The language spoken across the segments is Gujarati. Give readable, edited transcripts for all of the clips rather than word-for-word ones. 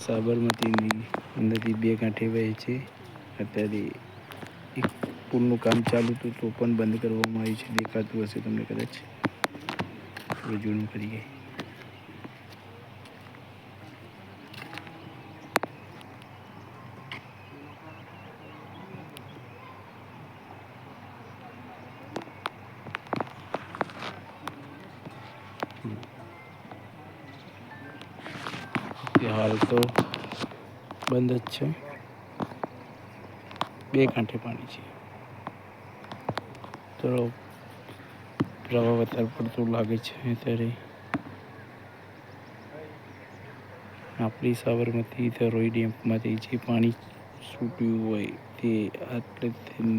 સાબરમતીની નદી બે કાંઠે વહે છે. અત્યારે એક પુલનું કામ ચાલુ હતું તો પણ બંધ કરવામાં આવ્યું છે. દેખાતું હશે તમને કદાચ. થોડું ઝૂમ કરીએ. હાલ તો બંધ જ છે. બે કાંઠે પાણી છે. થોડો પ્રવાહ વધારે પડતું લાગે છે. અત્યારે આપણી સાબરમતી ધરોઈ ડેમમાંથી જે પાણી છૂટ્યું હોય તે આટલેથી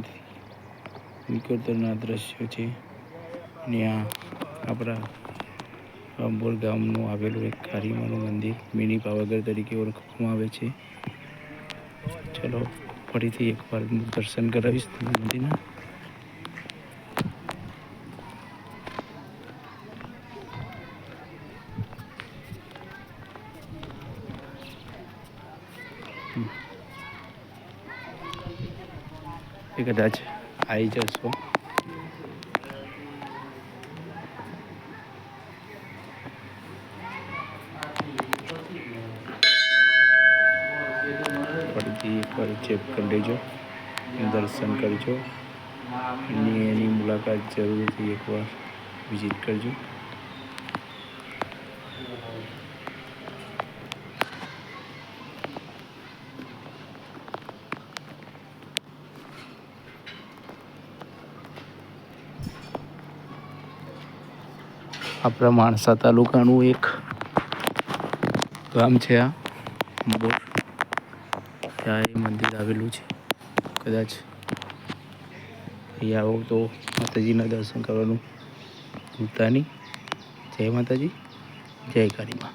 નિકોતરના દ્રશ્યો છે. અને આ આપણા અંબોર ગામનું આવેલું એક કાળીમાનું મંદિર મિની પાવાગઢ તરીકે ઓળખવામાં આવે છે. ચલો ફરીથી એકવાર દર્શન કરાવીશ તમને મંદિરના. એ કદાચ આવી જશો. ફરીથી એકવાર ચેક કરી લેજો, દર્શન કરજો અને એની મુલાકાત જરૂરથી એકવાર વિઝિટ કરજો. આપણા માણસા તાલુકાનું એક ગામ છે આ અંબોર. ત્યાં એ મંદિર આવેલું છે. કદાચ અહીંયા આવો તો માતાજીના દર્શન કરવાનું ભૂલતા નહીં. જય માતાજી, જય કાળીમા.